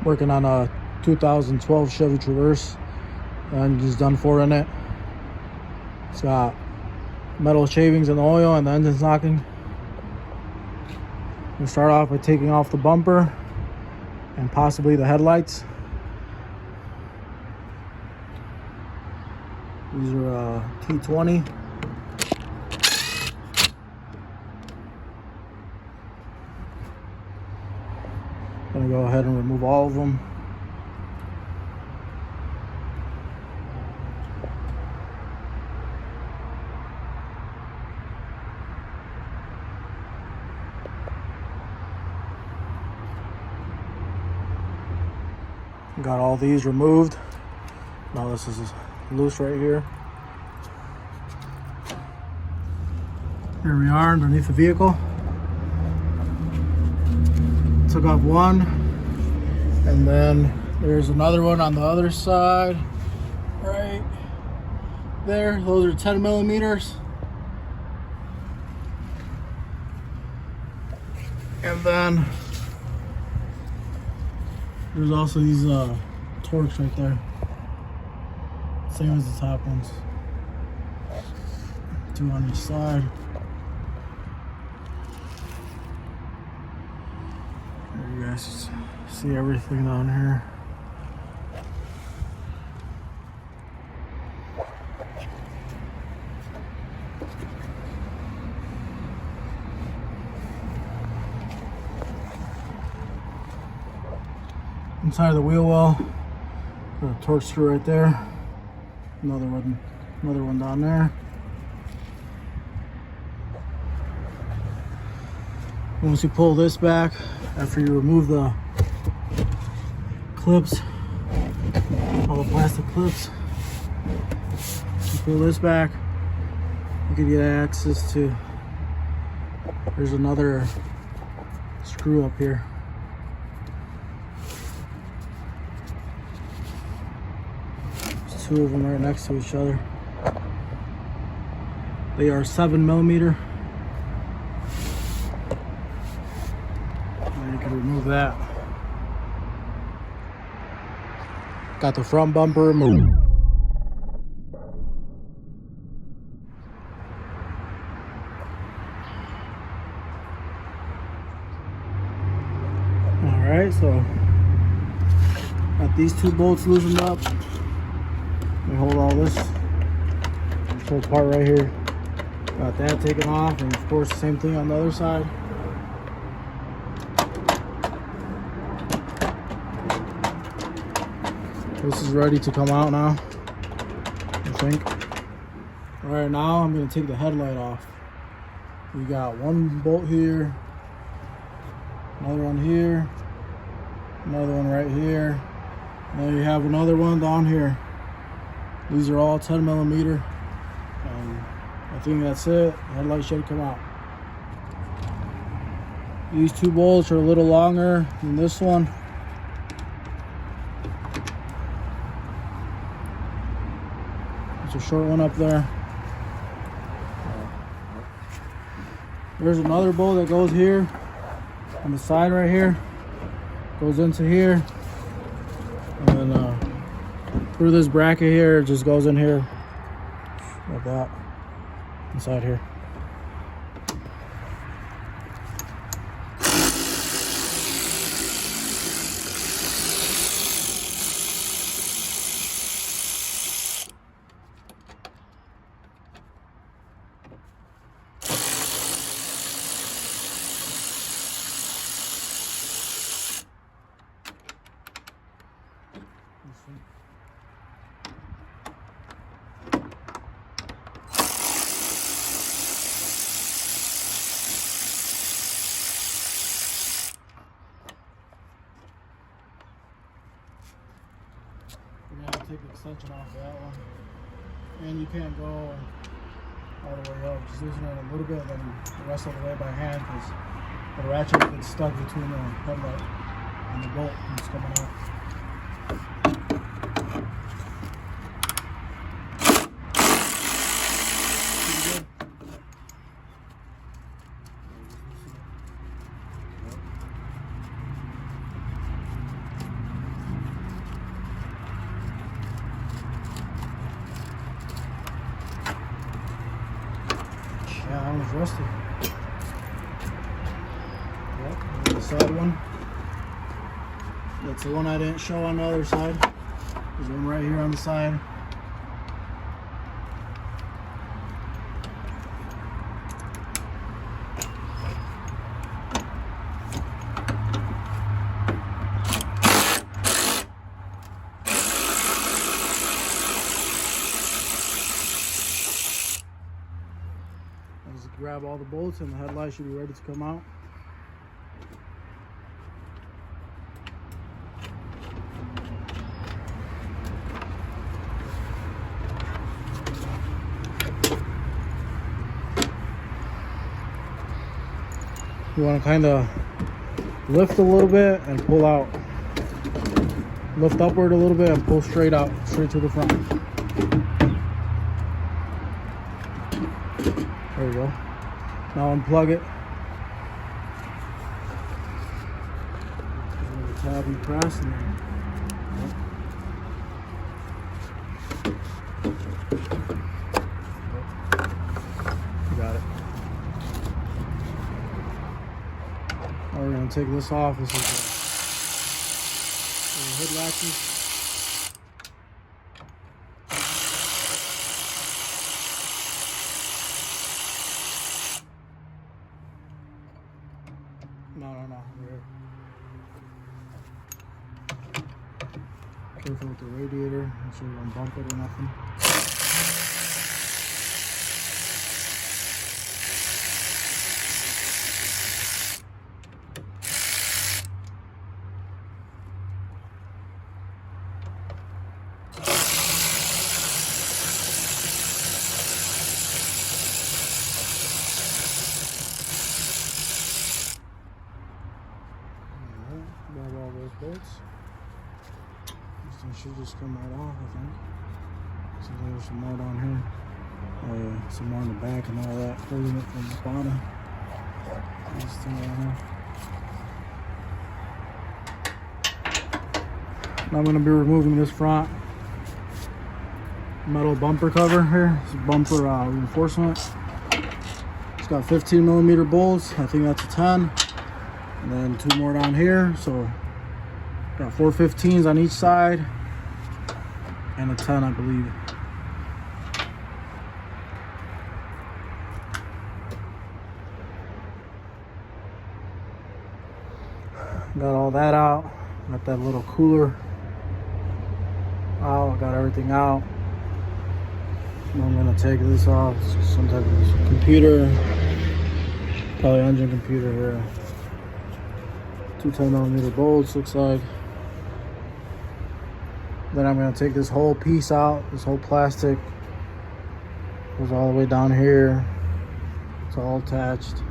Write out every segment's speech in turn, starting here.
Working on a 2012 Chevy Traverse. Engine's done for in it. It's got metal shavings in the oil and the engine's knocking. We'll start off by taking off the bumper and possibly the headlights. These are T20. Gonna go ahead and remove all of them. Got all these removed. Now this is loose right here. Here we are underneath the vehicle. Took off one, and then there's another one on the other side, right there. Those are 10 millimeters. And then there's also these torques right there. Same as the top ones. 2 on each side. There you guys see everything down here. Inside of the wheel well, got a torque screw right there. Another one down there. Once you pull this back, after you remove the clips, all the plastic clips, you pull this back, you can get access to, there's another screw up here. There's 2 of them right next to each other. They are 7 millimeter. And you can remove that. Got the front bumper removed. Alright, so got these 2 bolts loosened up. We hold all this whole part right here. Got that taken off, and of course the same thing on the other side. This is ready to come out now, I think. Alright, now I'm going to take the headlight off. We got 1 bolt here, another one here, another one right here, and then you have another one down here. These are all 10 millimeter. I think that's it. The headlight should come out. These 2 bolts are a little longer than this one. There's a short one up there. There's another bolt that goes here on the side right here. Goes into here. And then through this bracket here, it just goes in here like that. Inside here. Take the extension off of that one, and you can't go all the way up, just loosen it a little bit, then the rest of the way by hand, because the ratchet gets stuck between the headlight and the bolt when it's coming out. it's rusty. Yep, the side one. That's the one I didn't show on the other side. There's one right here on the side. Just grab all the bolts and the headlight should be ready to come out. You want to kind of lift a little bit and pull out. Lift upward a little bit and pull straight out, straight to the front. There you go. Now unplug it. The tab you press and then, you got it. Now we're going to take this off. This is the hood latches. No. Here. Careful with the radiator. Make sure you don't bump it or nothing. Grab all those bolts. This thing should just come right off, I think. So there's some more down here. Oh yeah, some more in the back and all that, holding it from the bottom. This thing right here. Now I'm going to be removing this front metal bumper cover here. It's bumper reinforcement. It's got 15mm bolts. I think that's a 10. And then 2 more down here, so got 4 15s on each side and a 10, I believe. Got all that out. Got that little cooler out. Got everything out. Now I'm gonna take this off. Some type of computer, probably engine computer here. 2 10mm bolts, looks like. Then I'm going to take this whole piece out, this whole plastic. Goes all the way down here. It's all attached.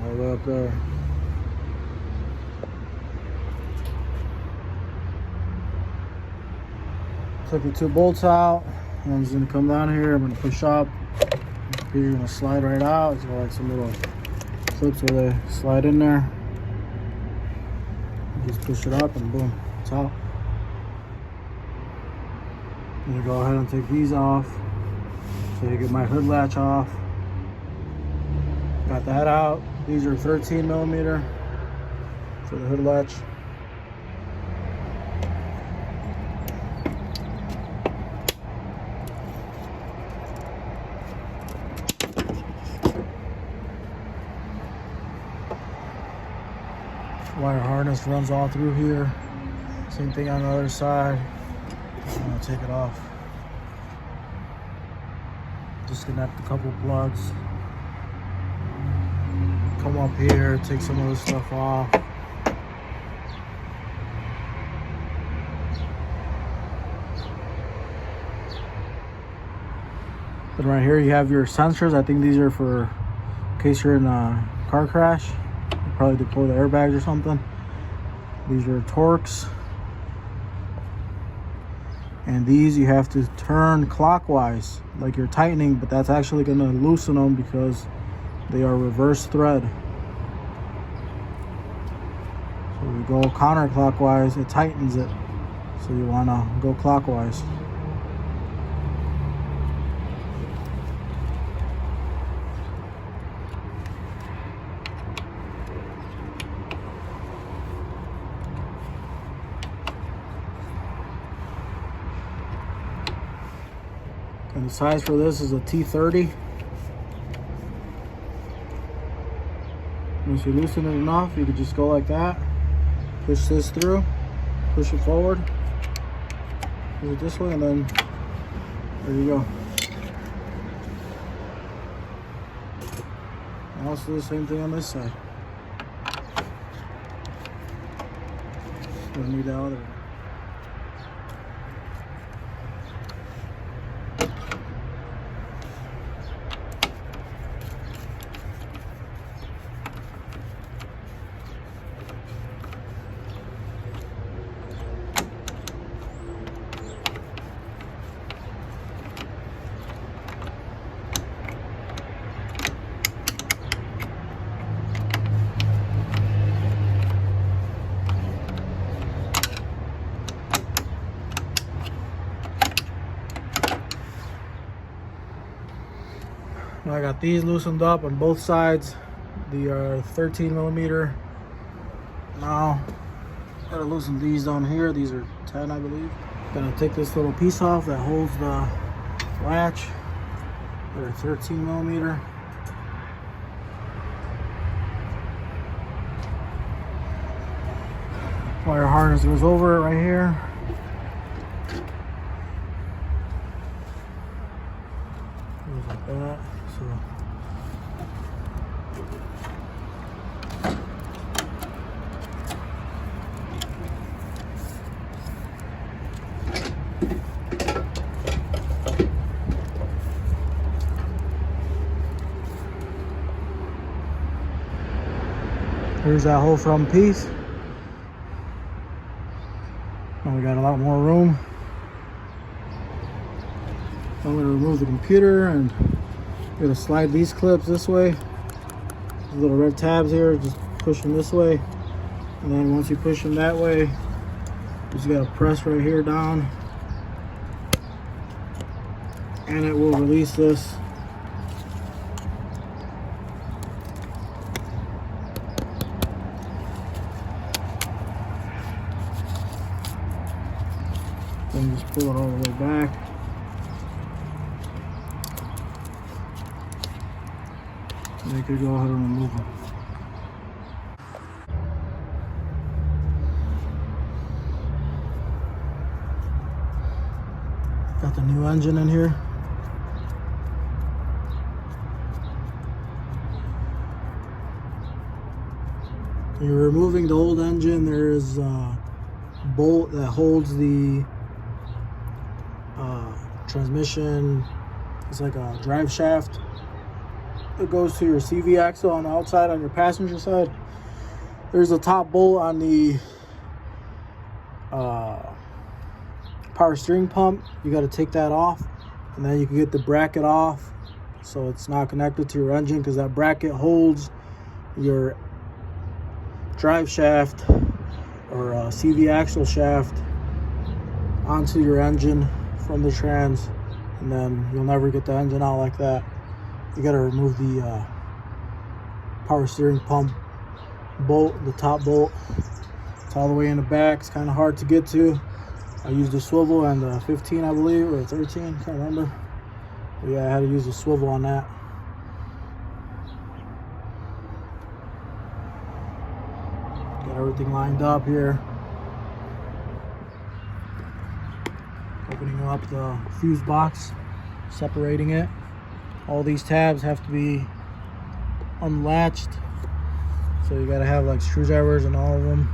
All the way up there. Took the 2 bolts out. One's going to come down here. I'm going to push up. You're going to slide right out. It's got like some little clips where they slide in there. Just push it up and boom, it's out. I'm gonna go ahead and take these off. So you get my hood latch off. Got that out. These are 13mm for the hood latch. Wire harness runs all through here. Same thing on the other side. I'm gonna take it off. Disconnect a couple plugs. Come up here, take some of this stuff off. Then right here you have your sensors. I think these are for in case you're in a car crash. Probably deploy the airbags or something. These are Torx, and these you have to turn clockwise like you're tightening, but that's actually going to loosen them because they are reverse thread. So we go counterclockwise, it tightens it, so you want to go clockwise. And the size for this is a T30. Once you loosen it enough, you can just go like that. Push this through, push it forward, push it this way, and then there you go. And also do the same thing on this side. Don't need that other one. I got these loosened up on both sides. They are 13 millimeter. Now, gotta loosen these down here. These are 10, I believe. Gonna take this little piece off that holds the latch. They're 13 millimeter. Wire harness goes over it right here. Goes like that. So here's that whole front piece. Now we got a lot more room. I'm going to remove the computer and I'm going to slide these clips this way. These little red tabs here, just push them this way. And then once you push them that way, you just got to press right here down. And it will release this. Then just pull it all the way back. And you could go ahead and remove it. Got the new engine in here. When you're removing the old engine, there is a bolt that holds the transmission. It's like a drive shaft. It goes to your CV axle on the outside on your passenger side. There's a top bolt on the power steering pump. You got to take that off, and then you can get the bracket off so it's not connected to your engine, because that bracket holds your drive shaft or CV axle shaft onto your engine from the trans, and then you'll never get the engine out like that. You got to remove the power steering pump bolt, the top bolt. It's all the way in the back. It's kind of hard to get to. I used a swivel and a 15, I believe, or 13, can't remember. But yeah, I had to use a swivel on that. Got everything lined up here. Opening up the fuse box, separating it. All these tabs have to be unlatched, so you gotta have like screwdrivers in all of them.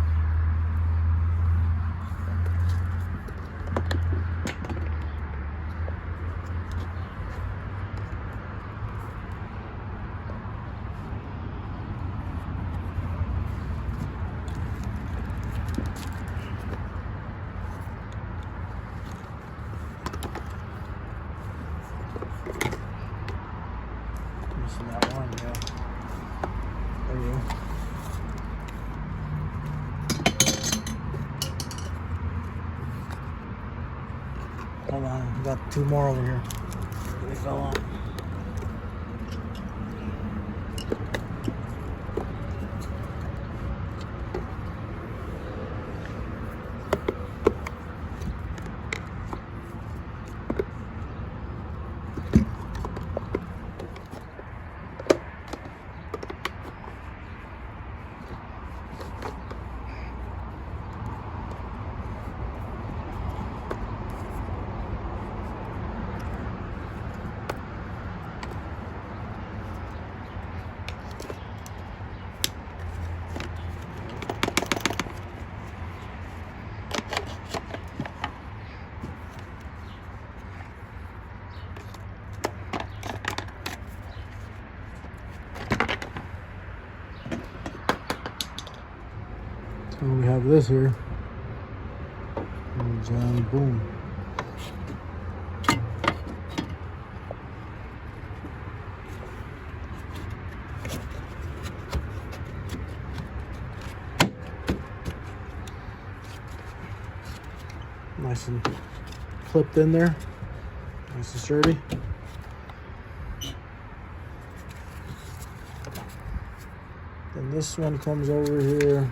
Missing that one, yeah. There you go. Hold on, we got two more over here. They fell out. this here. And jam, boom. Nice and clipped in there. Nice and sturdy. Then this one comes over here.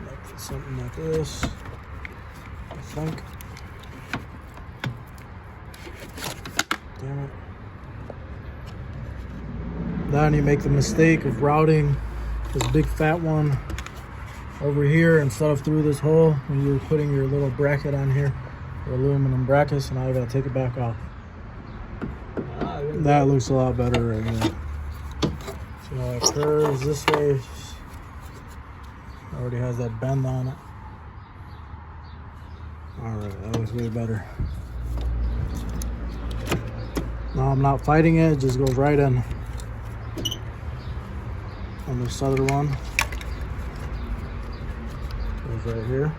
Like something like this, I think. Damn it. Then you make the mistake of routing this big fat one over here instead of through this hole when you're putting your little bracket on here, your aluminum brackets, and now you gotta take it back off. That looks a lot better right now. So it curves this way. Already has that bend on it. Alright, that looks way better. Now I'm not fighting it, it just goes right in. And this other one goes right here.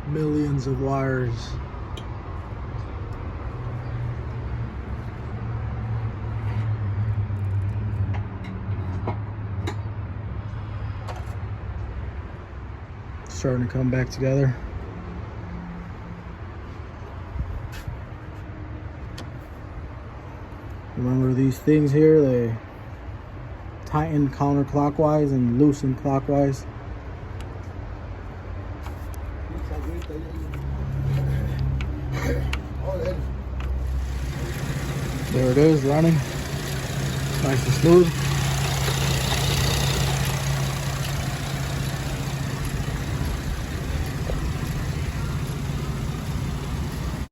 Millions of wires. Starting to come back together. Remember these things here, they tighten counterclockwise and loosen clockwise. There it is, running. Nice and smooth.